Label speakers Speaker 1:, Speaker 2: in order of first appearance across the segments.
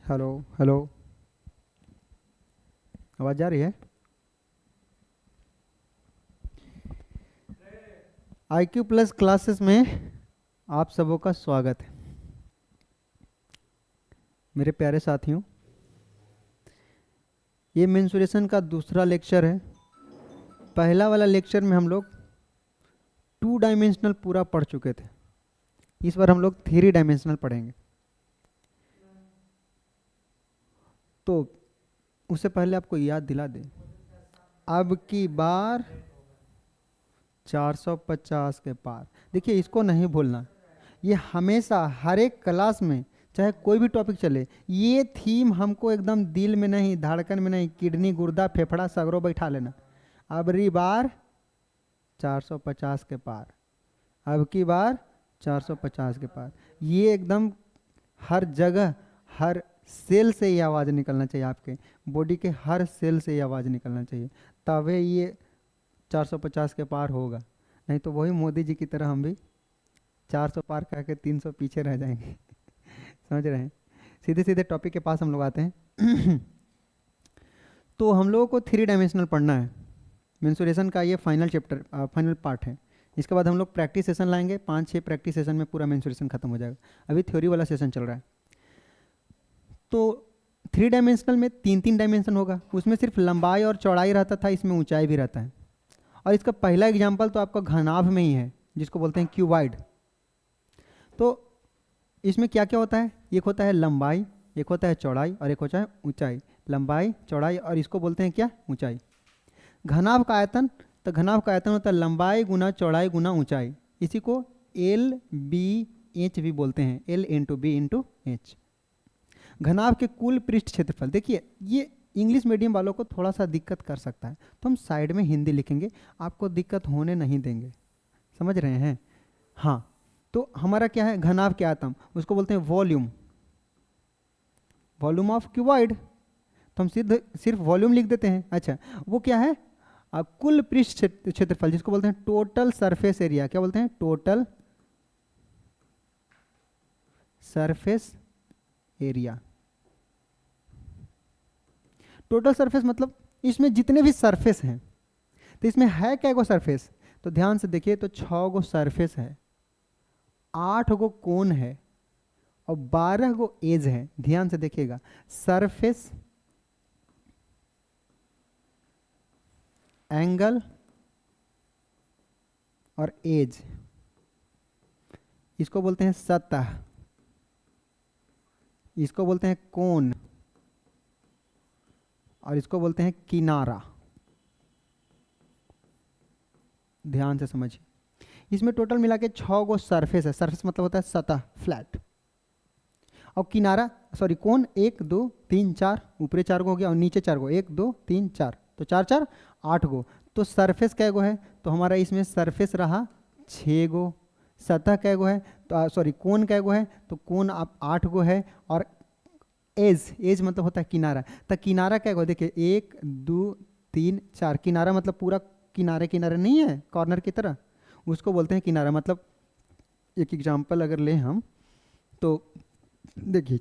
Speaker 1: Hello hello. आवाज़ जा रही है? IQ प्लस क्लासेस में आप सबों का स्वागत है मेरे प्यारे साथियों। ये मेंसुरेशन का दूसरा लेक्चर है। पहला वाला लेक्चर में हम लोग 2 डायमेंशनल पूरा पढ़ चुके थे। इस बार हम लोग 3 डायमेंशनल पढ़ेंगे। तो उससे पहले आपको याद दिला दें, अब की बार 450 के पार। देखिए, इसको नहीं भूलना। ये हमेशा हर एक क्लास में चाहे कोई भी टॉपिक चले, ये थीम हमको एकदम दिल में नहीं, धड़कन में नहीं, किडनी गुर्दा फेफड़ा सगरों बैठा लेना। अब की बार 450 के पार, अब की बार 450 के पार। ये एकदम हर जगह, हर सेल से ये आवाज़ निकलना चाहिए, आपके बॉडी के हर सेल से ये आवाज़ निकलना चाहिए, तभी ये 450 के पार होगा। नहीं तो वही मोदी जी की तरह हम भी 400 पार करके 300 पीछे रह जाएंगे। समझ रहे हैं? सीधे सीधे टॉपिक के पास हम लोग आते हैं। तो हम लोगों को 3 डायमेंशनल पढ़ना है। मेंसुरेशन का ये फाइनल चैप्टर, फाइनल पार्ट है। इसके बाद हम लोग प्रैक्टिस सेशन लाएंगे। 5-6 प्रैक्टिस सेशन में पूरा मेंसुरेशन खत्म हो जाएगा। अभी थ्योरी वाला सेशन चल रहा है। तो 3 डायमेंशनल में 3-3 डायमेंशन होगा। उसमें सिर्फ लंबाई और चौड़ाई रहता था, इसमें ऊंचाई भी रहता है। और इसका पहला एग्जाम्पल तो आपका घनाभ में ही है, जिसको बोलते हैं क्यूबाइड। तो इसमें क्या क्या होता है? एक होता है लंबाई, एक होता है चौड़ाई और एक होता है ऊंचाई। लंबाई, चौड़ाई और इसको बोलते हैं क्या? ऊंचाई। घनाभ का आयतन, तो घनाभ का आयतन होता है लंबाई गुना चौड़ाई गुना ऊंचाई। इसी को LBH भी बोलते हैं, L into B into H. घनाभ के कुल पृष्ठ क्षेत्रफल, देखिए ये इंग्लिश मीडियम वालों को थोड़ा सा दिक्कत कर सकता है, तो हम साइड में हिंदी लिखेंगे, आपको दिक्कत होने नहीं देंगे। समझ रहे हैं? हाँ। तो हमारा क्या है? घनाभ के आयतन, उसको बोलते हैं वॉल्यूम, वॉल्यूम ऑफ क्यूबॉइड। तो हम सिर्फ वॉल्यूम लिख देते हैं। अच्छा, वो क्या है? कुल पृष्ठ क्षेत्रफल, जिसको बोलते हैं टोटल सरफेस एरिया। क्या बोलते हैं? Total surface area. Total surface मतलब इसमें जितने भी सरफेस हैं। तो इसमें है क्या गो सरफेस? तो ध्यान से देखिए, तो 6 गो सरफेस है, 8 गो कोन है और 12 गो एज है। ध्यान से देखिएगा, सरफेस, एंगल और एज, इसको बोलते हैं सतह, इसको बोलते हैं कोन और इसको बोलते हैं किनारा। ध्यान से समझिए, इसमें टोटल मिला के 6 गो सरफेस है। सरफेस मतलब होता है सतह, फ्लैट। और किनारा, सॉरी कोन 1 2 3 4, ऊपरे 4 गो हो गया और नीचे 4 गो, 1 2 3 4, तो 4 4 8 गो। तो सरफेस कै गो है? तो हमारा इसमें सरफेस रहा 6 गो। सतह कै गो है? तो सॉरी कोन कै गो है? तो कोन आप 8 गो है। और एज, एज मतलब होता है किनारा। तो किनारा कै गो? देखिए 1 2 3 4, किनारा मतलब पूरा किनारे किनारे नहीं है, कॉर्नर की तरह, उसको बोलते हैं किनारा। मतलब एक एग्जांपल अगर लें हम, तो देखिए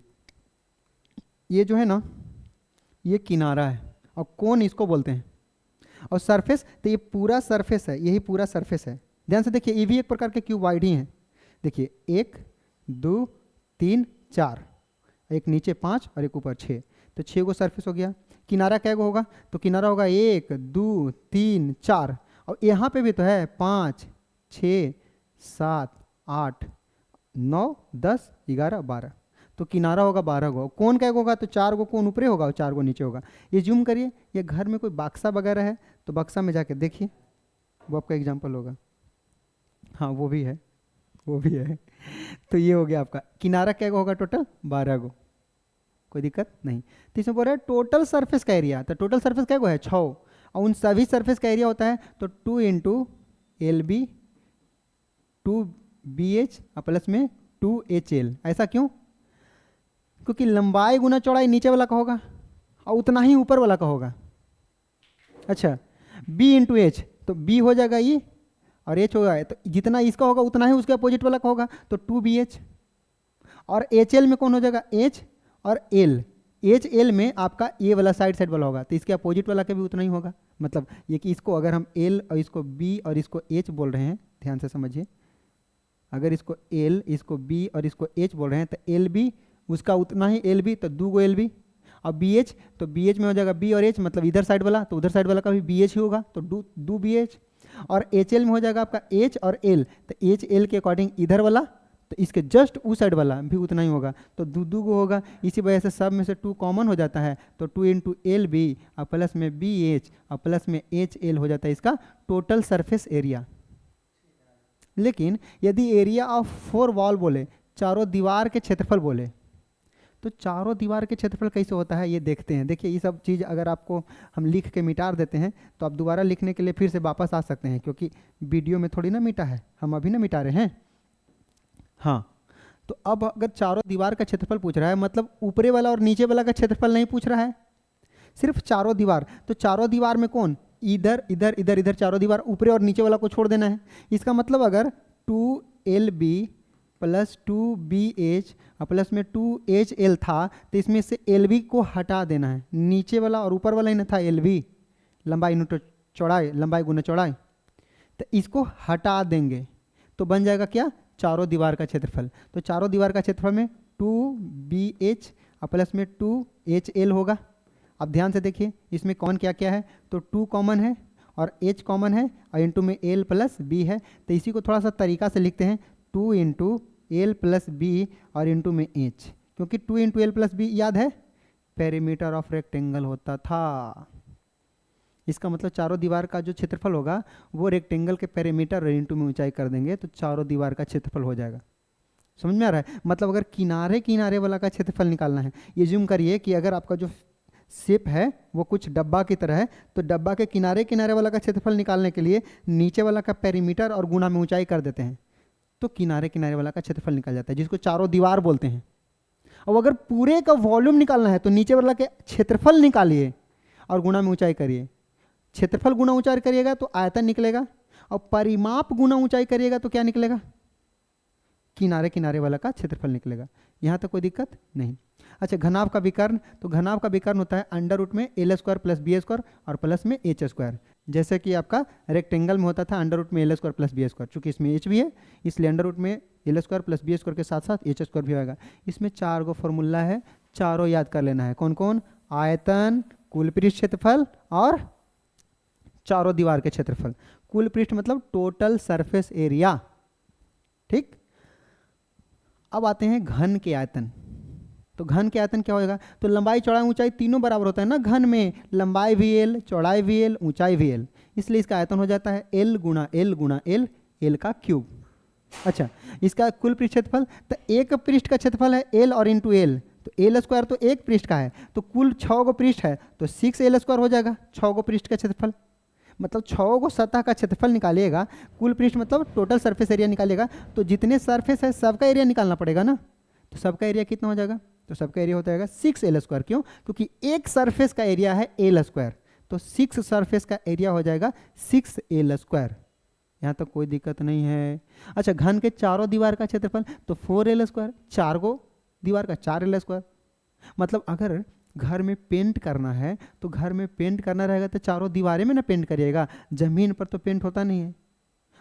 Speaker 1: ये जो है ना, ये किनारा है और कोन इसको बोलते हैं। और सरफेस, तो ये पूरा सरफेस है, यही पूरा सरफेस है। ध्यान से देखिए, ये भी एक प्रकार के क्यूबॉइड ही हैं। देखिए 1 2 3 4, एक नीचे 5 और एक ऊपर 6, तो 6 गो सरफेस हो गया। किनारा क्या गो होगा? तो किनारा होगा 1 2 3 4, और यहाँ पे भी तो है 5 6 7 8 9 10 11 12, तो किनारा होगा 12 गो। कोन क्या होगा? तो 4 गो कोन ऊपरे होगा और 4 गो नीचे होगा। ये जूम करिए, ये घर में कोई बक्सा वगैरह है तो बक्सा में जाके देखिए, वो आपका एग्जाम्पल होगा। हाँ वो भी है, वो भी है। तो ये हो गया आपका किनारा, क्या होगा? टोटल 12 गो, कोई दिक्कत नहीं। तो इसमें बोल रहा है टोटल सरफेस का एरिया, तो टोटल सरफेस क्या है? 6, और उन सभी सरफेस का एरिया होता है तो 2 इंटू LB 2BH प्लस में 2HL। ऐसा क्यों? क्योंकि लंबाई गुना चौड़ाई नीचे वाला का होगा और उतना ही ऊपर वाला का होगा। अच्छा, B इंटू एच, तो B हो जाएगा ये और H होगा, तो जितना इसका होगा उतना ही उसके अपोजिट वाला का होगा, तो 2BH। और HL में कौन हो जाएगा? H और L, एच एल में आपका ए वाला साइड वाला होगा, तो इसके अपोजिट वाला का भी उतना ही होगा। मतलब ये कि इसको अगर हम एल और इसको बी और इसको एच बोल रहे हैं, ध्यान से समझिए, अगर इसको एल, इसको बी और इसको एच बोल रहे हैं, तो एल बी उसका उतना ही एल बी, तो 2 गो एल बी। अब बी एच, तो बी एच में हो जाएगा बी और एच, मतलब इधर साइड वाला, तो उधर साइड वाला का भी बी एच ही होगा, तो दो बी एच। और एच एल में हो जाएगा आपका एच और एल, तो एच एल के अकॉर्डिंग इधर वाला, तो इसके जस्ट उस साइड वाला भी उतना ही होगा, तो दो गो होगा। इसी वजह से सब में से 2 कॉमन हो जाता है, तो 2 इंटू एल बी और प्लस में बी एच और प्लस में एच एल हो जाता है इसका टोटल सरफेस एरिया। लेकिन यदि एरिया ऑफ 4 वॉल बोले, चारों दीवार के क्षेत्रफल बोले, तो चारों दीवार के क्षेत्रफल कैसे होता है ये देखते हैं। देखिए ये सब चीज़ अगर आपको हम लिख के मिटा देते हैं तो आप दोबारा लिखने के लिए फिर से वापस आ सकते हैं, क्योंकि वीडियो में थोड़ी ना मिटा है, हम अभी ना मिटा रहे हैं। हाँ, तो अब अगर चारों दीवार का क्षेत्रफल पूछ रहा है, मतलब ऊपरे वाला और नीचे वाला का क्षेत्रफल नहीं पूछ रहा है, सिर्फ चारों दीवार। तो चारों दीवार में कौन, इधर इधर इधर इधर चारों दीवार, ऊपरे और नीचे वाला को छोड़ देना है। इसका मतलब अगर 2LB प्लस 2BH और प्लस में 2HL था, तो इसमें से LB को हटा देना है, नीचे वाला और ऊपर वाला ही ना था LB, लंबाई यूनिट चौड़ाई, लंबाई गुना चौड़ाई, तो इसको हटा देंगे तो बन जाएगा क्या, चारों दीवार का क्षेत्रफल। तो चारों दीवार का क्षेत्रफल में 2BH और प्लस में 2HL होगा। अब ध्यान से देखिए इसमें कॉमन क्या क्या है, तो 2 कॉमन है और H कॉमन है और इंटू में L प्लस B है। तो इसी को थोड़ा सा तरीका से लिखते हैं, 2 इंटू एल प्लस बी और इंटू में H, क्योंकि 2 इंटू एल प्लस बी याद है पेरीमीटर ऑफ रेक्टेंगल होता था। इसका मतलब चारों दीवार का जो क्षेत्रफल होगा वो रेक्टेंगल के पेरीमीटर और इंटू में ऊंचाई कर देंगे तो चारों दीवार का क्षेत्रफल हो जाएगा। समझ में आ रहा है? मतलब अगर किनारे किनारे वाला का क्षेत्रफल निकालना है, ये जूम करिए कि अगर आपका जो शेप है वो कुछ डब्बा की तरह है, तो डब्बा के किनारे किनारे वाला का क्षेत्रफल निकालने के लिए नीचे वाला का पेरीमीटर और गुना में ऊंचाई कर देते हैं, तो किनारे किनारे वाला का क्षेत्रफल निकल जाता है, जिसको चारों दीवार बोलते हैं। और अगर पूरे का वॉल्यूम निकालना है तो नीचे वाला के क्षेत्रफल निकालिए और गुना में ऊंचाई करिए। क्षेत्रफल गुना ऊंचाई करिएगा तो आयतन निकलेगा, और परिमाप गुना ऊंचाई करिएगा तो क्या निकलेगा, किनारे किनारे वाला का क्षेत्रफल निकलेगा। यहां तक कोई दिक्कत नहीं। अच्छा, घनाभ का विकर्ण, तो घनाभ का विकर्ण होता है अंडर रूट में L square plus B square और प्लस में एच स्क्वायर, जैसे कि आपका रेक्टेंगल में होता था अंडर रूट में L square plus B square. चूंकि इसमें एच भी है इसलिए अंडर रूट में L square plus B square के साथ साथ एच स्क्वायर भी होगा। इसमें 4 गो फॉर्मूला है, चारों याद कर लेना है। कौन कौन, आयतन, कुल पृष्ठ क्षेत्रफल और चारों दीवार के क्षेत्रफल। कुल पृष्ठ मतलब टोटल सरफेस एरिया, ठीक। अब आते हैं घन के आयतन। तो घन के आयतन क्या होगा, तो लंबाई चौड़ाई ऊंचाई तीनों बराबर होता है ना घन में, लंबाई भी एल, चौड़ाई भी एल, ऊंचाई भी एल, इसलिए इसका आयतन हो जाता है एल गुना एल गुना एल, एल का क्यूब। अच्छा, इसका कुल पृष्ठ क्षेत्रफल, तो एक पृष्ठ का क्षेत्रफल है एल और इंटू एल, तो एल स्क्वायर तो एक पृष्ठ का है, तो कुल 6 गो पृष्ठ है तो 6L स्क्वायर हो जाएगा 6 गो पृष्ठ का क्षेत्रफल। मतलब 6 गो सतह का क्षेत्रफल निकालिएगा, कुल पृष्ठ मतलब टोटल सरफेस एरिया निकालिएगा, तो जितने सरफेस है सबका एरिया निकालना पड़ेगा ना, तो सबका एरिया कितना हो जाएगा, तो सबका एरिया हो जाएगा 6L स्क्वायर। क्यों, क्योंकि एक सरफेस का एरिया है एल स्क्वायर, तो 6 सरफेस का एरिया हो जाएगा 6L स्क्वायर। यहाँ तक कोई दिक्कत नहीं है। अच्छा, घन के चारों दीवार का क्षेत्रफल तो 4L स्क्वायर, 4 गो दीवार का 4L स्क्वायर। मतलब अगर घर में पेंट करना है तो घर में पेंट करना रहेगा तो चारों दीवारें में ना पेंट करिएगा, जमीन पर तो पेंट होता नहीं है।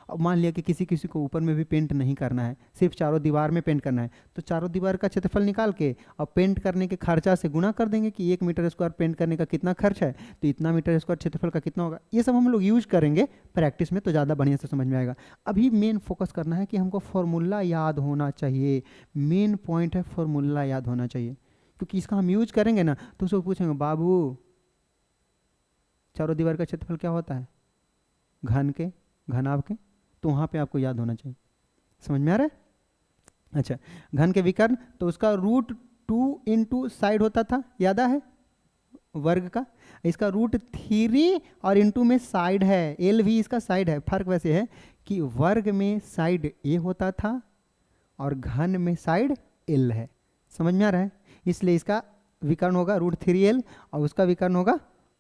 Speaker 1: अब मान लिया कि किसी किसी को ऊपर में भी पेंट नहीं करना है, सिर्फ चारों दीवार में पेंट करना है, तो चारों दीवार का क्षेत्रफल निकाल के और पेंट करने के खर्चा से गुना कर देंगे कि 1 मीटर स्क्वायर पेंट करने का कितना खर्च है, तो इतना मीटर स्क्वायर क्षेत्रफल का कितना होगा। ये सब हम लोग यूज करेंगे प्रैक्टिस में तो ज़्यादा बढ़िया से समझ में आएगा। अभी मेन फोकस करना है कि हमको फॉर्मूला याद होना चाहिए, मेन पॉइंट है फॉर्मूला याद होना चाहिए, क्योंकि इसका हम यूज करेंगे ना तो उसको पूछेंगे बाबू चारों दीवार का क्षेत्रफल क्या होता है, घन के, घनाभ के, तो वहाँ पे आपको याद होना चाहिए। समझ में आ रहा है? अच्छा, घन के विकर्ण तो उसका √2 इंटू साइड होता था, याद है वर्ग का, इसका √3 और इंटू में साइड है, एल भी इसका साइड है। फर्क वैसे है कि वर्ग में साइड ए होता था और घन में साइड एल है। समझ में आ रहा है? इसलिए इसका विकर्ण होगा √3L और उसका विकर्ण होगा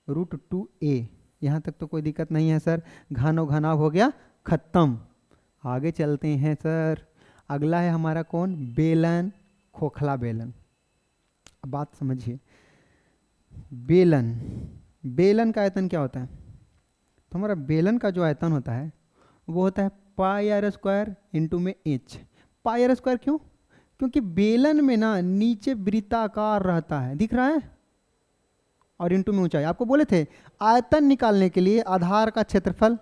Speaker 1: √2A। यहाँ तक तो कोई दिक्कत नहीं है सर, घन और घनाभ हो गया खत्म। आगे चलते हैं सर, अगला है हमारा कौन, बेलन, खोखला बेलन। अब बात समझिए, बेलन, बेलन का आयतन क्या होता है? तो हमारा बेलन का जो आयतन होता है वो होता है पाई आर स्क्वायर इंटू में एच। पाई आर स्क्वायर क्यों? क्योंकि बेलन में ना नीचे वृत्ताकार रहता है, दिख रहा है, और इंटू में ऊंचाई। आपको बोले थे आयतन निकालने के लिए आधार का क्षेत्रफल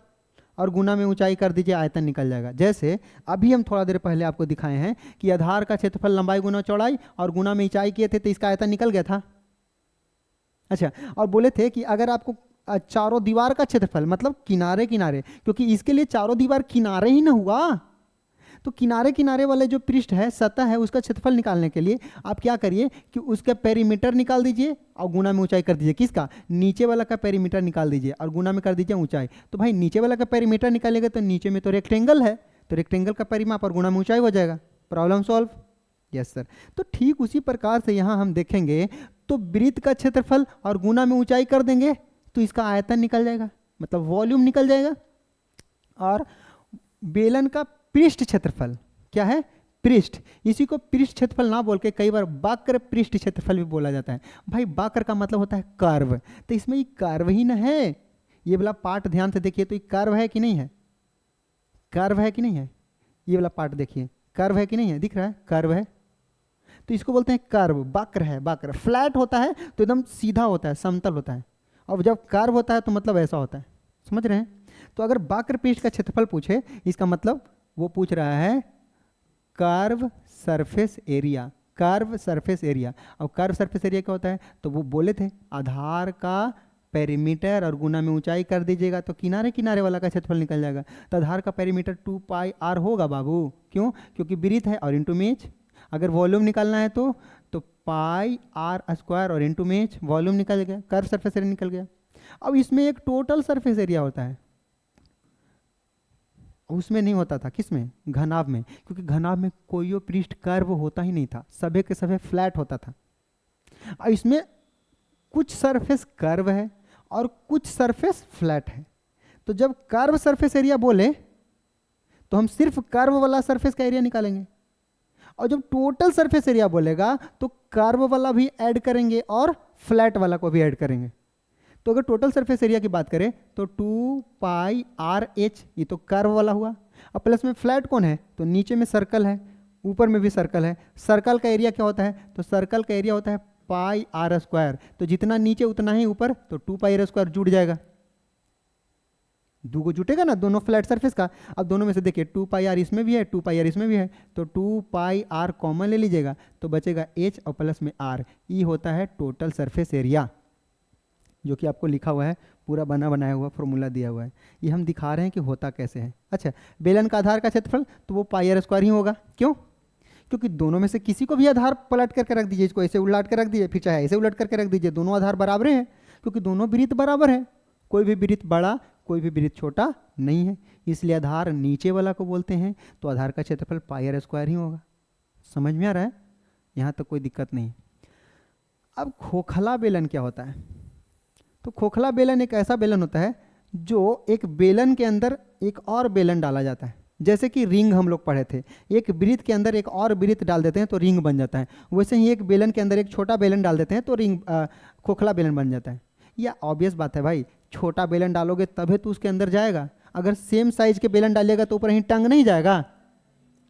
Speaker 1: और गुना में ऊंचाई कर दीजिए, आयतन निकल जाएगा। जैसे अभी हम थोड़ा देर पहले आपको दिखाए हैं कि आधार का क्षेत्रफल लंबाई गुना चौड़ाई और गुना में ऊंचाई किए थे तो इसका आयतन निकल गया था। अच्छा, और बोले थे कि अगर आपको चारों दीवार का क्षेत्रफल मतलब किनारे किनारे, क्योंकि इसके लिए चारों दीवार किनारे ही ना हुआ, तो किनारे किनारे वाले जो पृष्ठ है, सतह है, उसका क्षेत्रफल निकालने के लिए आप क्या करिए कि उसका पेरीमीटर निकाल दीजिए और गुना में ऊंचाई कर दीजिए। किसका? नीचे वाला का पेरीमीटर निकाल दीजिए और गुना में कर दीजिए ऊंचाई। तो भाई नीचे वाला का पेरीमीटर निकालेगा तो नीचे में तो रेक्टेंगल है, तो रेक्टेंगल का परिमाप और गुना में ऊंचाई हो जाएगा। Problem solve. Yes sir. तो ठीक उसी प्रकार से यहाँ हम देखेंगे तो वृत्त का क्षेत्रफल और गुना में ऊंचाई कर देंगे तो इसका आयतन निकल जाएगा, मतलब वॉल्यूम निकल जाएगा। और बेलन का पृष्ठ क्षेत्रफल क्या है? पृष्ठ। इसी को पृष्ठ क्षेत्रफल ना बोल के कई बार वक्र पृष्ठ क्षेत्रफल भी बोला जाता है। भाई वक्र का मतलब होता है कर्व, तो इसमें ये कर्व ही ना है। ये वाला पार्ट ध्यान से देखिए, तो ये कर्व है कि नहीं है? कर्व है कि नहीं है? ये वाला पार्ट देखिए, कर्व है कि नहीं है? दिख रहा है कर्व है, तो इसको बोलते हैं कर्व। वक्र है, वक्र। फ्लैट होता है तो एकदम सीधा होता है, समतल होता है, और जब कर्व होता है तो मतलब ऐसा होता है। समझ रहे हैं? तो अगर वक्र पृष्ठ का क्षेत्रफल पूछे, इसका मतलब वो पूछ रहा है curve surface area. Curve surface area. और कर्व सरफेस एरिया क्या होता है? तो वो बोले थे आधार का पेरीमीटर और गुना में ऊंचाई कर दीजिएगा तो किनारे किनारे वाला का क्षेत्रफल निकल जाएगा। तो आधार का पेरीमीटर 2 पाई आर होगा बाबू। क्यों? क्योंकि वृत्त है और इंटू में एच। अगर वॉल्यूम निकालना है तो पाई आर स्क्वायर और इंटू में एच, वॉल्यूम निकल गया, कर्व सरफेस एरिया निकल गया। अब इसमें एक टोटल सरफेस एरिया होता है, उसमें नहीं होता था। किसमें? घनाभ में, क्योंकि घनाभ में कोई पृष्ठ कर्व होता ही नहीं था, सभी के सभी फ्लैट होता था। और इसमें कुछ सरफेस कर्व है और कुछ सरफेस फ्लैट है। तो जब कर्व सरफेस एरिया बोले तो हम सिर्फ कर्व वाला सरफेस का एरिया निकालेंगे, और जब टोटल सरफेस एरिया बोलेगा तो कर्व वाला भी ऐड करेंगे और फ्लैट वाला को भी ऐड करेंगे। तो अगर टोटल सरफेस एरिया की बात करें तो 2 पाई आर एच, ये तो कर्व वाला हुआ। अब प्लस में फ्लैट कौन है? तो नीचे में सर्कल है, ऊपर में भी सर्कल है। सर्कल का एरिया क्या होता है? तो सर्कल का एरिया होता है पाई आर स्क्वायर। तो जितना नीचे उतना ही ऊपर, तो 2 पाई आर स्क्वायर जुड़ जाएगा। दो को जुटेगा ना दोनों फ्लैट सरफेस का। अब दोनों में से देखिए 2 पाई आर इसमें भी है, 2 पाई आर इसमें भी है, तो 2 पाई आर कॉमन ले लीजिएगा तो बचेगा एच और प्लस में आर। ये होता है टोटल सरफेस एरिया, जो कि आपको लिखा हुआ है, पूरा बना बनाया हुआ फॉर्मूला दिया हुआ है। ये हम दिखा रहे हैं कि होता कैसे है। अच्छा, बेलन का आधार का क्षेत्रफल तो वो पाई आर स्क्वायर ही होगा। क्यों? क्योंकि दोनों में से किसी को भी आधार पलट करके रख दीजिए, इसको ऐसे उलट कर रख दीजिए, फिर चाहे ऐसे उलट करके रख दीजिए, दोनों आधार बराबर हैं, क्योंकि दोनों वृत्त बराबर है। कोई भी वृत्त बड़ा, कोई भी वृत्त छोटा नहीं है, इसलिए आधार नीचे वाला को बोलते हैं, तो आधार का क्षेत्रफल पाई आर स्क्वायर ही होगा। समझ में आ रहा है? यहाँ तक कोई दिक्कत नहीं। अब खोखला बेलन क्या होता है? तो खोखला बेलन एक ऐसा बेलन होता है जो एक बेलन के अंदर एक और बेलन डाला जाता है। जैसे कि रिंग हम लोग पढ़े थे, एक वृत्त के अंदर एक और वृत्त डाल देते हैं तो रिंग बन जाता है। वैसे ही एक बेलन के अंदर एक छोटा बेलन डाल देते हैं तो रिंग खोखला बेलन बन जाता है। यह ऑब्वियस बात है भाई, छोटा बेलन डालोगे तभी तो उसके अंदर जाएगा। अगर सेम साइज के बेलन डालिएगा तो ऊपर ही टंग नहीं जाएगा।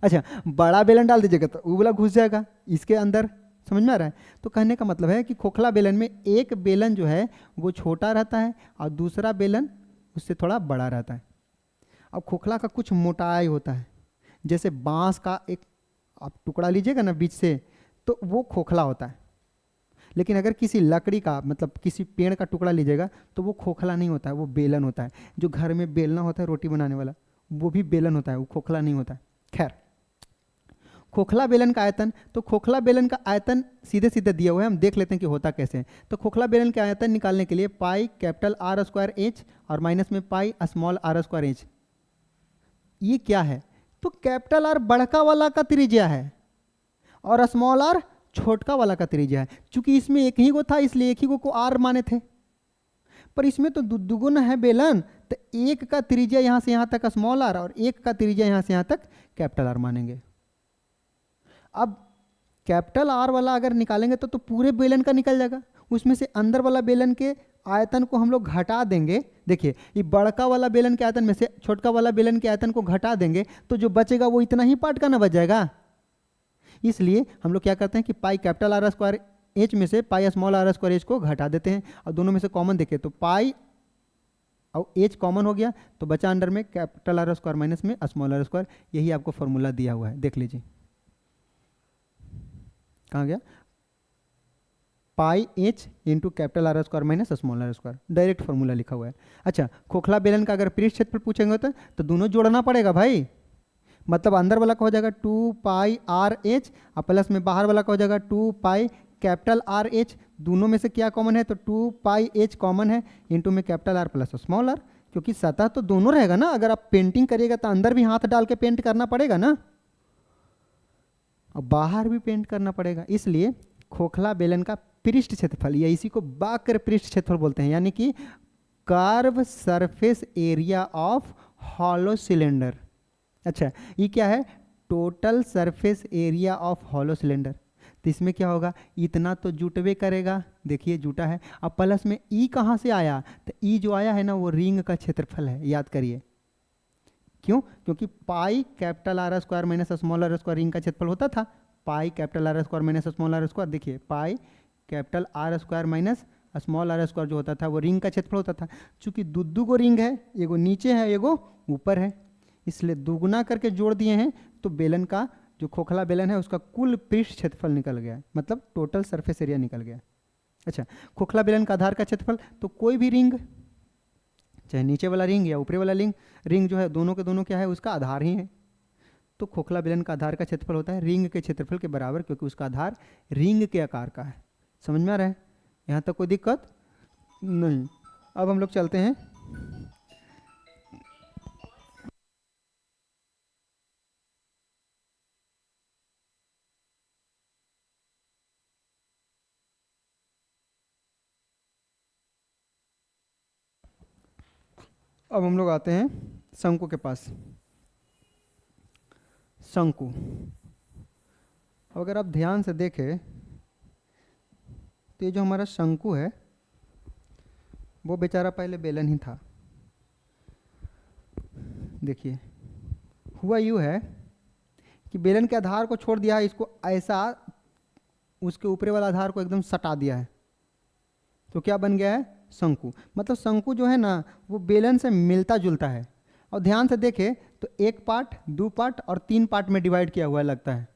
Speaker 1: अच्छा, बड़ा बेलन डाल दीजिएगा तो वो वाला घुस जाएगा इसके अंदर। समझ में आ रहा है? तो कहने का मतलब है कि खोखला बेलन में एक बेलन जो है वो छोटा रहता है और दूसरा बेलन उससे थोड़ा बड़ा रहता है। अब खोखला का कुछ मोटाई होता है, जैसे बांस का एक आप टुकड़ा लीजिएगा ना बीच से, तो वो खोखला होता है। लेकिन अगर किसी लकड़ी का मतलब किसी पेड़ का टुकड़ा लीजिएगा तो वो खोखला नहीं होता है, वो बेलन होता है। जो घर में बेलना होता है रोटी बनाने वाला, वो भी बेलन होता है, वो खोखला नहीं होता है। खैर, खोखला बेलन का आयतन, तो खोखला बेलन का आयतन सीधे सीधे दिया हुआ है, हम देख लेते हैं कि होता कैसे है। तो खोखला बेलन के आयतन निकालने के लिए pi capital R square H और माइनस में pi small are square H. ये क्या है? तो कैपिटल आर बड़का वाला का त्रिज्या है और स्मॉल आर छोटका वाला का त्रिज्या है। चूंकि इसमें एक ही को था इसलिए एक ही को आर माने थे, पर इसमें तो दुगुना है बेलन, तो एक का त्रिज्या यहां से यहां तक स्मॉल आर और एक का त्रिज्या यहां से यहां तक कैपिटल आर मानेंगे। अब कैपिटल आर वाला अगर निकालेंगे तो पूरे बेलन का निकल जाएगा, उसमें से अंदर वाला बेलन के आयतन को हम लोग घटा देंगे। देखिए ये बड़का वाला बेलन के आयतन में से छोटका वाला बेलन के आयतन को घटा देंगे तो जो बचेगा वो इतना ही पार्ट का ना बच जाएगा। इसलिए हम लोग क्या करते हैं कि pi capital R square H में से pi small are square H को घटा देते हैं और दोनों में से कॉमन देखें तो पाई और एच कॉमन हो गया तो बचा अंडर में कैपिटल आर स्क्वायर माइनस में स्मॉल आर स्क्वायर। यही आपको फॉर्मूला दिया हुआ है, देख लीजिए कहाँ गया, pi H into capital R square minus small are square, direct formula लिखा हुआ है। अच्छा खोखला बेलन का अगर पृष्ठ क्षेत्रफल पूछेंगे तो दोनों जोड़ना पड़ेगा भाई, मतलब अंदर वाला का हो जाएगा 2 पाई आर एच और प्लस में बाहर वाला का हो जाएगा 2 पाई कैपिटल आर एच। दोनों में से क्या कॉमन है तो 2 पाई एच कॉमन है इंटू में capital R plus small R, क्योंकि सतह तो दोनों रहेगा ना। अगर आप पेंटिंग करिएगा तो अंदर भी हाथ डाल के पेंट करना पड़ेगा ना और बाहर भी पेंट करना पड़ेगा। इसलिए खोखला बेलन का पृष्ठ क्षेत्रफल या इसी को वक्र पृष्ठ क्षेत्रफल बोलते हैं, यानी कि curve surface area of hollow cylinder. अच्छा ये क्या है, total surface area of hollow cylinder. तो इसमें क्या होगा, इतना तो जुटवे करेगा, देखिए जुटा है। अब प्लस में ई कहाँ से आया, तो ई जो आया है ना वो रिंग का क्षेत्रफल है, याद करिए। क्यों, क्योंकि pi capital R square minus small are square ring का क्षेत्रफल होता था। Pi capital R square minus small are square, देखिए pi capital R square minus small are square जो होता था वो रिंग का क्षेत्रफल होता था। चूंकि दो को रिंग है, एगो नीचे है एगो ऊपर है, इसलिए दुगुना करके जोड़ दिए हैं तो बेलन का जो खोखला बेलन है उसका कुल पृष्ठ क्षेत्रफल निकल गया, मतलब टोटल सरफेस एरिया निकल गया। अच्छा खोखला बेलन का आधार का क्षेत्रफल, तो कोई भी रिंग चाहे नीचे वाला रिंग या ऊपरी वाला रिंग जो है दोनों के दोनों क्या है, उसका आधार ही है। तो खोखला बेलन का आधार का क्षेत्रफल होता है रिंग के क्षेत्रफल के बराबर, क्योंकि उसका आधार रिंग के आकार का है। समझ में आ रहा है, यहाँ तक कोई दिक्कत नहीं। अब हम लोग चलते हैं अब हम लोग आते हैं शंकु के पास। शंकु, अगर आप ध्यान से देखें तो ये जो हमारा शंकु है वो बेचारा पहले बेलन ही था। देखिए हुआ यूँ है कि बेलन के आधार को छोड़ दिया है, इसको ऐसा उसके ऊपरी वाला आधार को एकदम सटा दिया है, तो क्या बन गया है शंकु। मतलब शंकु जो है ना वो बेलन से मिलता जुलता है। और ध्यान से देखें तो 1 पार्ट 2 पार्ट और 3 पार्ट में डिवाइड किया हुआ लगता है।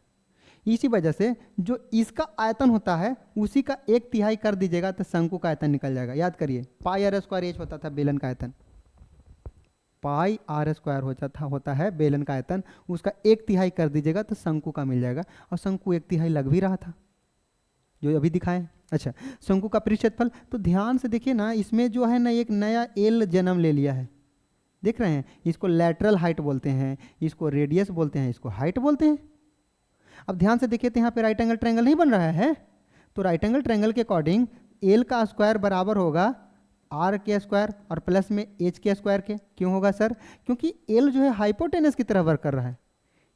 Speaker 1: इसी वजह से जो इसका आयतन होता है उसी का 1/3 कर दीजिएगा तो शंकु का आयतन निकल जाएगा। याद करिए पाई आर स्क्वायर एच होता था बेलन का आयतन, पाई आर स्क्वायर होता है बेलन का आयतन, उसका 1/3 कर दीजिएगा तो शंकु का मिल जाएगा। और शंकु 1/3 लग भी रहा था जो अभी दिखाएं। अच्छा शंकु का पृष्ठ क्षेत्रफल, तो ध्यान से देखिए ना इसमें जो है ना एक नया एल जन्म ले लिया है, देख रहे हैं। इसको लैटरल हाइट बोलते हैं, इसको रेडियस बोलते हैं, इसको हाइट बोलते हैं। अब ध्यान से देखिए तो यहाँ पे राइट एंगल ट्रायंगल नहीं बन रहा है, तो राइट एंगल ट्रायंगल के अकॉर्डिंग एल का स्क्वायर बराबर होगा आर के स्क्वायर और प्लस में एच के स्क्वायर के। क्यों होगा सर, क्योंकि एल जो है हाइपोटेनस की तरह वर्क कर रहा है,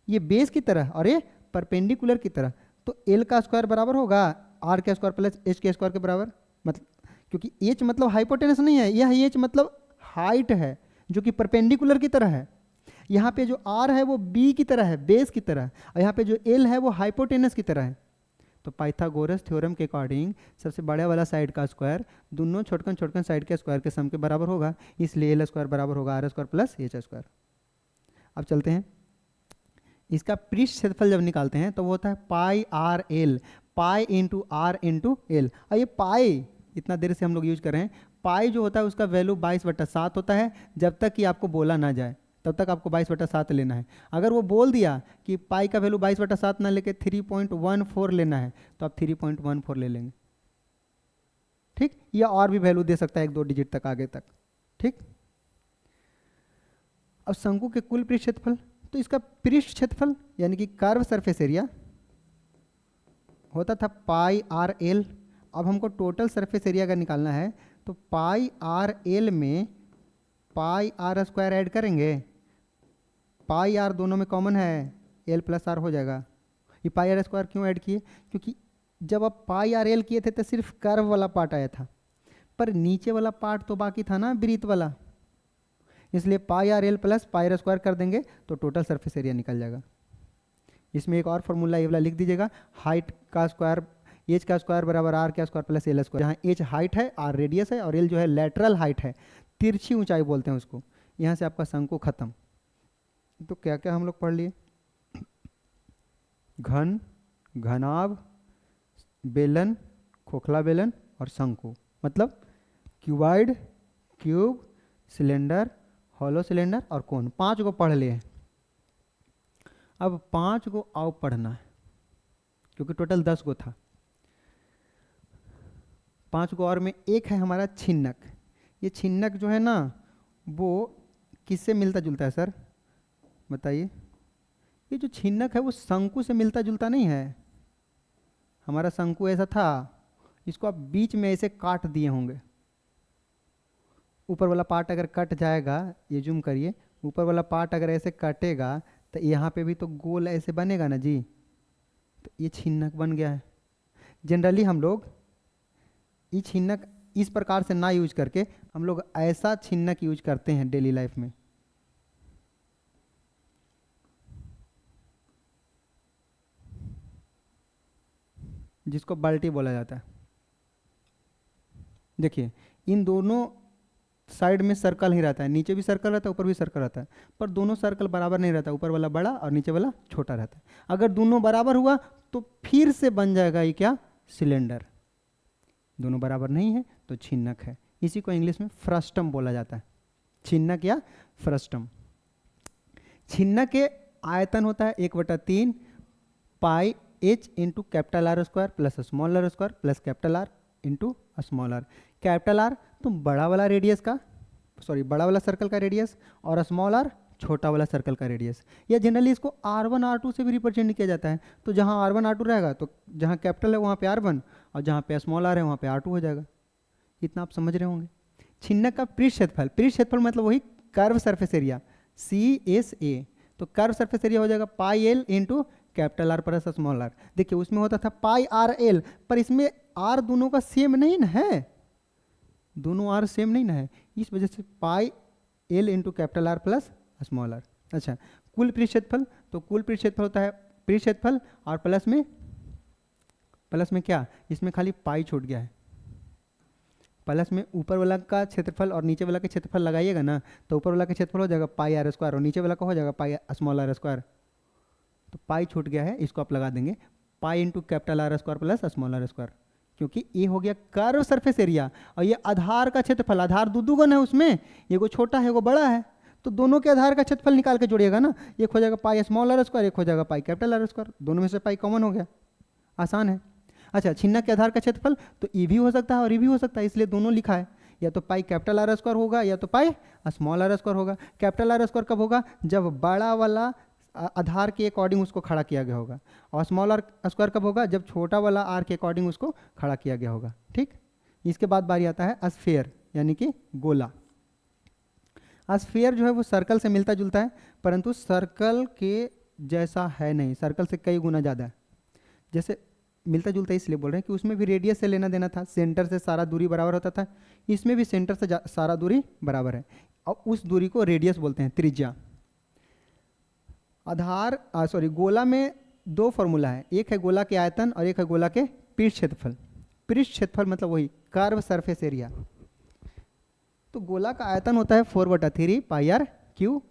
Speaker 1: ये बेस की तरह और ये परपेंडिकुलर की तरह। तो एल का स्क्वायर बराबर होगा आर के स्क्वायर प्लस एच के स्क्वायर के बराबर। मतलब क्योंकि एच मतलब हाइपोटेनस नहीं है, यह एच मतलब हाइट है जो कि परपेंडिकुलर की तरह है। यहाँ पे जो आर है वो बी की तरह है, बेस की तरह, और यहाँ पे जो एल है वो हाइपोटेनस की तरह है। तो पाइथागोरस थ्योरम के अकॉर्डिंग सबसे बड़े वाला साइड का स्क्वायर दोनों छोटकन साइड के स्क्वायर के सम के बराबर होगा, इसलिए एल स्क्वायर बराबर होगा R square plus H square. अब चलते हैं इसका पृष्ठ क्षेत्रफल जब निकालते हैं तो वो होता है pi R L, pi into R into L. और ये पाई इतना देर से हम लोग यूज कर रहे हैं, पाई जो होता है उसका वैल्यू 22/7 होता है। जब तक कि आपको बोला ना जाए तब तक आपको 22/7 लेना है। अगर वो बोल दिया कि पाई का वैल्यू 22/7 ना लेके 3.14 लेना है तो आप 3.14 ले लेंगे, ठीक। या और भी वैल्यू दे सकता है 1-2 डिजिट तक आगे तक, ठीक। अब शंकु के कुल पृष्ठ क्षेत्रफल, तो इसका पृष्ठ क्षेत्रफल यानी कि कर्व सरफेस एरिया होता था पाई आर एल। अब हमको टोटल सरफेस एरिया का निकालना है तो पाई आर एल में पाई आर स्क्वायर ऐड करेंगे, पाई आर दोनों में कॉमन है, एल प्लस आर हो जाएगा। ये पाई आर स्क्वायर क्यों ऐड किए, क्योंकि जब आप पाई आर एल किए थे तो सिर्फ कर्व वाला पार्ट आया था, पर नीचे वाला पार्ट तो बाकी था ना वृत्त वाला, इसलिए pi R L plus pi R square कर देंगे तो टोटल सरफेस एरिया निकल जाएगा। इसमें एक और फॉर्मूला ये वाला लिख दीजिएगा, हाइट का स्क्वायर एच का स्क्वायर बराबर आर का स्क्वायर प्लस एल स्क्वायर, जहाँ एच हाइट है, आर रेडियस है और एल जो है लेटरल हाइट है, तिरछी ऊंचाई बोलते हैं उसको। यहाँ से आपका शंकु खत्म। तो क्या क्या हम लोग पढ़ लिए, घन, घनाभ, बेलन, खोखला बेलन और शंकु, मतलब cuboid, cube, cylinder, hollow cylinder और कोन, 5 को पढ़ लिए। अब 5 को आओ पढ़ना है, क्योंकि टोटल 10 को था। 5 को और में एक है हमारा छिन्नक। ये छिन्नक जो है ना वो किससे मिलता जुलता है सर, बताइए। ये जो छिन्नक है वो शंकु से मिलता जुलता नहीं है। हमारा शंकु ऐसा था, इसको आप बीच में ऐसे काट दिए होंगे, ऊपर वाला पार्ट अगर कट जाएगा, ये जूम करिए, ऊपर वाला पार्ट अगर ऐसे कटेगा तो यहाँ पे भी तो गोल ऐसे बनेगा ना जी, तो ये छिन्नक बन गया है। जनरली हम लोग ये छिन्नक इस प्रकार से ना यूज करके हम लोग ऐसा छिन्नक यूज करते हैं डेली लाइफ में। जिसको बाल्टी बोला जाता है। देखिए इन दोनों साइड में सर्कल ही रहता है, नीचे भी सर्कल रहता है, ऊपर भी सर्कल रहता है, पर दोनों सर्कल बराबर नहीं रहता, ऊपर वाला बड़ा और नीचे वाला छोटा रहता है। अगर दोनों बराबर हुआ तो फिर से बन जाएगा ये क्या, सिलेंडर। दोनों बराबर नहीं है तो छिन्नक है। इसी को इंग्लिश में फ्रस्टम बोला जाता है, छिन्नक या फ्रस्टम। छिन्नक के आयतन होता है 1/3 pi H into capital R square plus small are square plus capital R into small r. Capital R तो बड़ा वाला रेडियस का, सॉरी बड़ा वाला सर्कल का रेडियस, और स्मॉल आर छोटा वाला सर्कल का रेडियस। या जनरली इसको R1 R2 से भी रिप्रेजेंट किया जाता है। तो जहाँ R1 R2 रहेगा तो जहाँ कैपिटल है वहाँ पे R1 और जहाँ पे स्मॉल आर है वहाँ पे R2 हो जाएगा। इतना आप समझ रहे होंगे। छिन्नक का पृष्ठ क्षेत्रफल, पृष्ठ क्षेत्रफल मतलब वही कर्व सरफेस एरिया CSA, तो कर्व सरफेस एरिया हो जाएगा pi L into capital R plus small R. देखिए उसमें होता था पाई आर एल, पर इसमें आर दोनों का सेम नहीं ना है, दोनों आर सेम नहीं ना है, इस वजह से pi L into capital R plus small R. अच्छा कुल पृष्ठ क्षेत्रफल, तो कुल पृष्ठ क्षेत्रफल होता है पृष्ठ क्षेत्रफल और प्लस में क्या, इसमें खाली पाई छूट गया है, प्लस में ऊपर वाला का क्षेत्रफल और नीचे वाला का क्षेत्रफल लगाइएगा ना, तो ऊपर वाला का क्षेत्रफल हो जाएगा पाई आर स्क्वायर और नीचे वाला का हो जाएगा पाई स्मॉल आर स्क्वायर। तो पाई छूट गया है, इसको आप लगा देंगे pi into capital R square plus small are square, क्योंकि ये हो गया कर्व सरफेस एरिया और ये आधार का क्षेत्रफल। आधार दो गुना है उसमें, एगो छोटा है एगो बड़ा है, तो दोनों के आधार का क्षेत्रफल निकाल के जोड़िएगा ना, एक हो जाएगा पाई स्मॉल आर स्क्वायर, एक हो जाएगा पाई कैपिटल आर स्क्वायर, दोनों में से पाई कॉमन हो गया, आसान है। अच्छा छिन्नक के आधार का क्षेत्रफल तो ई भी हो सकता है और ई भी हो सकता है, इसलिए दोनों लिखा है, या तो पाई कैपिटल आर स्क्वायर होगा या तो पाई स्मॉल आर स्क्वायर होगा। कैपिटल आर स्क्वायर कब होगा, जब बड़ा वाला आधार के अकॉर्डिंग उसको खड़ा किया गया होगा, और स्मॉल आर स्क्वायर कब होगा, जब छोटा वाला आर के अकॉर्डिंग उसको खड़ा किया गया होगा। ठीक, इसके बाद बारी आता है स्फीयर यानी कि गोला। स्फीयर जो है वो सर्कल से मिलता जुलता है, परंतु सर्कल के जैसा है नहीं, सर्कल से कई गुना ज़्यादा है। जैसे मिलता जुलता है इसलिए बोल रहे हैं कि उसमें भी रेडियस से लेना देना था, सेंटर से सारा दूरी बराबर होता था, इसमें भी सेंटर से सारा दूरी बराबर है, और उस दूरी को रेडियस बोलते हैं, त्रिज्या। आधार गोला में दो फॉर्मूला है, एक है गोला के आयतन और एक है गोला के पृष्ठ क्षेत्रफल। पृष्ठ क्षेत्रफल मतलब वही कर्व सरफेस एरिया। तो गोला का आयतन होता है 4/3 पाई आर क्यू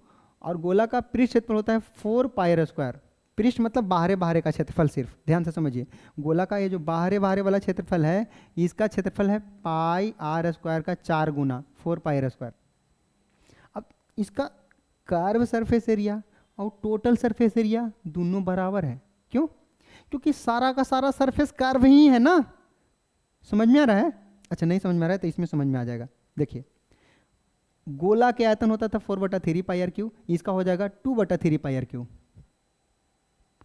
Speaker 1: और गोला का पृष्ठ क्षेत्रफल होता है 4 पाई आर स्क्वायर। पृष्ठ मतलब बाहरे बाहरे का क्षेत्रफल, सिर्फ ध्यान से समझिए। गोला का ये जो बाहरे बाहरे वाला क्षेत्रफल है, इसका क्षेत्रफल है पाई आर स्क्वायर का 4 गुना 4 पाई आर स्क्वायर। अब इसका कर्व सरफेस एरिया और टोटल सरफेस एरिया दोनों बराबर है। क्यों? क्योंकि सारा का सारा सरफेस कर्व ही है ना। समझ में आ रहा है? अच्छा नहीं समझ में आ रहा है तो इसमें समझ में आ जाएगा। देखिए गोला के आयतन होता था 4/3 पाई आर क्यू, इसका हो जाएगा 2/3 पाई आर क्यू,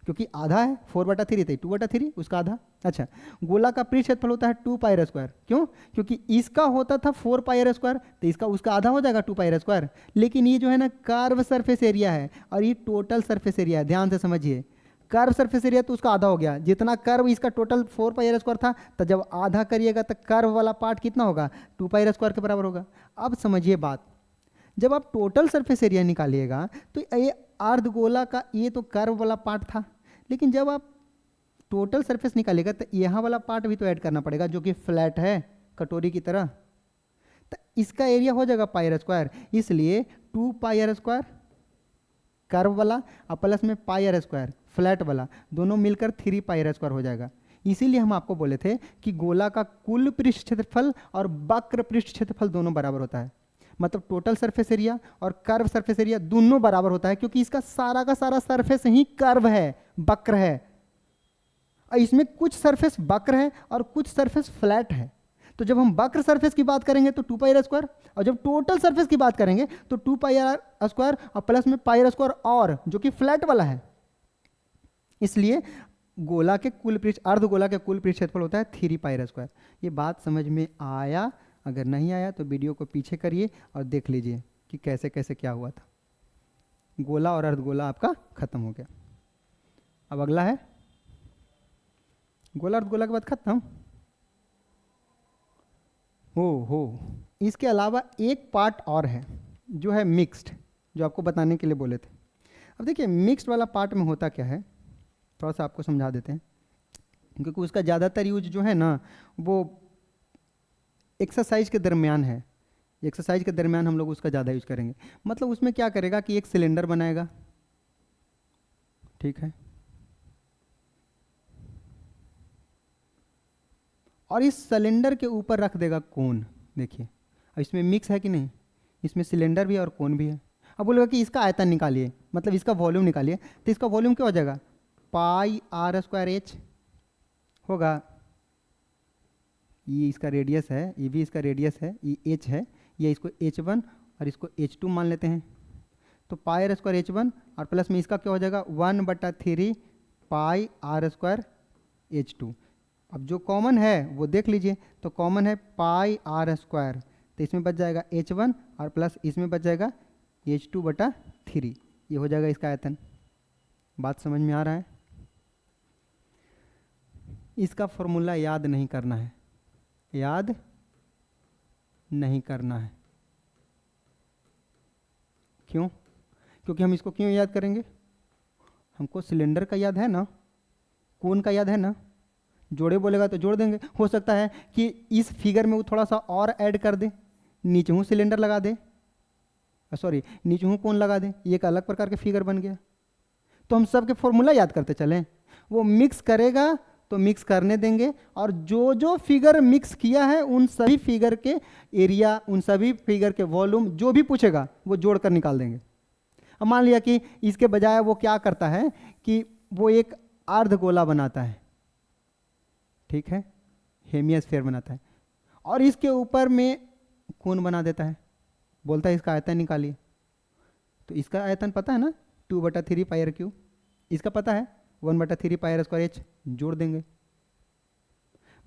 Speaker 1: क्योंकि आधा है, 4/3 थे 2/3 उसका आधा। अच्छा गोला का पृष्ठ क्षेत्रफल होता है 2 पाई आर स्क्वायर। क्यों? क्योंकि इसका होता था 4 पाई आर स्क्वायर, तो इसका उसका आधा हो जाएगा 2 पाई आर स्क्वायर। लेकिन ये जो है ना कर्व सरफेस एरिया है और ये टोटल सरफेस एरिया है। ध्यान से समझिए, कर्व सरफेस एरिया तो उसका आधा हो गया, जितना कर्व इसका टोटल 4 पाई आर स्क्वायर था, तो जब आधा करिएगा तो कर्व वाला पार्ट कितना होगा, 2 पाई आर स्क्वायर के बराबर होगा। अब समझिए बात, जब आप टोटल सरफेस एरिया निकालिएगा तो ये अर्धगोला का ये तो कर्व वाला पार्ट था, लेकिन जब आप टोटल सरफेस निकालिएगा तो यहाँ वाला पार्ट भी तो ऐड करना पड़ेगा जो कि फ्लैट है कटोरी की तरह, तो इसका एरिया हो जाएगा पाई आर स्क्वायर, इसलिए 2 पाई आर स्क्वायर कर्व वाला और प्लस में पाई आर स्क्वायर फ्लैट वाला, दोनों मिलकर 3 पाई आर स्क्वायर हो जाएगा। इसीलिए हम आपको बोले थे कि गोला का कुल पृष्ठ क्षेत्रफल और वक्र पृष्ठ क्षेत्रफल दोनों बराबर होता है, मतलब टोटल सरफेस एरिया और कर्व सरफेस एरिया दोनों बराबर होता है, क्योंकि इसका सारा का सारा सरफेस ही कर्व है, वक्र है, और इसमें कुछ सरफेस वक्र है और कुछ सरफेस फ्लैट है। तो जब हम वक्र सरफेस की बात करेंगे तो 2 पाई आर स्क्वायर, और जब टोटल सरफेस की बात करेंगे तो 2 पाई आर स्क्वायर और प्लस में पाई आर स्क्वायर और जो कि फ्लैट वाला है। इसलिए गोला के कुल पृष्ठ, अर्धगोला के कुल पृष्ठ क्षेत्रफल होता है 3 पाई आर स्क्वायर। ये बात समझ में आया? अगर नहीं आया तो वीडियो को पीछे करिए और देख लीजिए कि कैसे कैसे क्या हुआ था। गोला और अर्धगोला आपका खत्म हो गया। अब अगला है गोला, अर्धगोला के बाद खत्म। हो इसके अलावा एक पार्ट और है जो है मिक्स्ड, जो आपको बताने के लिए बोले थे। अब देखिए मिक्स्ड वाला पार्ट में होता क्या है, थोड़ा सा आपको समझा देते हैं, क्योंकि उसका ज़्यादातर यूज जो है ना वो एक्सरसाइज के दरमियान है। एक्सरसाइज के दरमियान हम लोग उसका ज़्यादा यूज करेंगे। मतलब उसमें क्या करेगा कि एक सिलेंडर बनाएगा, ठीक है, और इस सिलेंडर के ऊपर रख देगा कोन। देखिए अब इसमें मिक्स है कि नहीं, इसमें सिलेंडर भी है और कोन भी है। अब बोलेगा कि इसका आयतन निकालिए, मतलब इसका वॉल्यूम निकालिए, तो इसका वॉल्यूम क्या हो जाएगा, पाई आर स्क्वायर एच होगा। ये इसका रेडियस है, ये भी इसका रेडियस है, ये एच है, ये इसको H1 और इसको H2 मान लेते हैं, तो पाई आर स्क्वायर H1 और प्लस में इसका क्या हो जाएगा 1/3 पाई आर स्क्वायर H2। अब जो कॉमन है वो देख लीजिए, तो कॉमन है पाई आर स्क्वायर, तो इसमें बच जाएगा H1 और प्लस इसमें बच जाएगा H2/3, ये हो जाएगा इसका आयतन। बात समझ में आ रहा है? इसका फॉर्मूला याद नहीं करना है, याद नहीं करना है। क्यों? क्योंकि हम इसको क्यों याद करेंगे, हमको सिलेंडर का याद है ना, कोन का याद है ना, जोड़े बोलेगा तो जोड़ देंगे। हो सकता है कि इस फिगर में वो थोड़ा सा और ऐड कर दे, नीचे हूँ सिलेंडर लगा दे, सॉरी नीचे हूँ कोन लगा दे, ये एक अलग प्रकार के फिगर बन गया। तो हम सब के फॉर्मूला याद करते चलें, वो मिक्स करेगा तो मिक्स करने देंगे, और जो जो फिगर मिक्स किया है उन सभी फिगर के एरिया, उन सभी फिगर के वॉल्यूम जो भी पूछेगा वो जोड़ कर निकाल देंगे। अब मान लिया कि इसके बजाय वो क्या करता है कि वो एक अर्धगोला बनाता है, ठीक है, हेमिस्फीयर बनाता है, और इसके ऊपर में कोन बना देता है, बोलता है इसका आयतन निकालिए। तो इसका आयतन पता है ना 2/3 पाई आर क्यूब, इसका पता है 1/3 पाई आर स्क्वायर एच, जोड़ देंगे।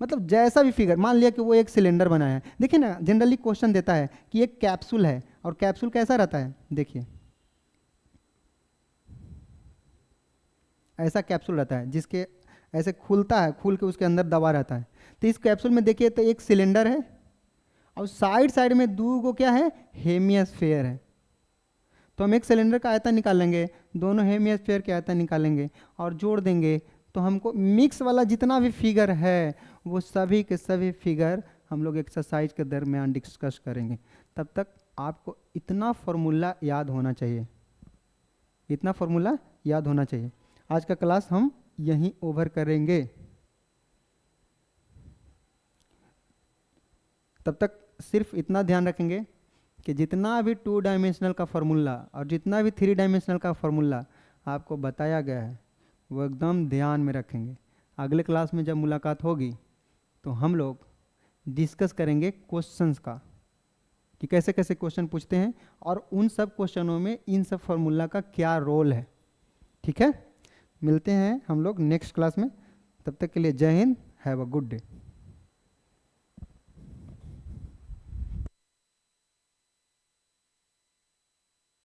Speaker 1: मतलब जैसा भी फिगर, मान लिया कि वो एक सिलेंडर बनाया है। देखिए ना जनरली क्वेश्चन देता है कि एक कैप्सूल है, और कैप्सूल कैसा रहता है, देखिए ऐसा कैप्सूल रहता है जिसके ऐसे खुलता है, खुल के उसके अंदर दबा रहता है। तो इस कैप्सूल में देखिए तो एक सिलेंडर है और साइड साइड में दो को क्या है, हेमिस्फीयर है। तो हम एक सिलेंडर का आयतन निकाल लेंगे, दोनों हेमिस्फीयर के आयतन निकालेंगे और जोड़ देंगे, तो हमको मिक्स वाला जितना भी फिगर है वो सभी के सभी फिगर हम लोग एक्सरसाइज के दरमियान डिस्कस करेंगे। तब तक आपको इतना फॉर्मूला याद होना चाहिए, इतना फॉर्मूला याद होना चाहिए। आज का क्लास हम यहीं ओवर करेंगे। तब तक सिर्फ इतना ध्यान रखेंगे कि जितना भी 2 डायमेंशनल का फॉर्मूला और जितना भी 3 डायमेंशनल का फॉर्मूला आपको बताया गया है वो एकदम ध्यान में रखेंगे। अगले क्लास में जब मुलाकात होगी तो हम लोग डिस्कस करेंगे क्वेश्चंस का, कि कैसे कैसे क्वेश्चन पूछते हैं और उन सब क्वेश्चनों में इन सब फॉर्मूला का क्या रोल है। ठीक है, मिलते हैं हम लोग नेक्स्ट क्लास में। तब तक के लिए जय Hind, have a good day.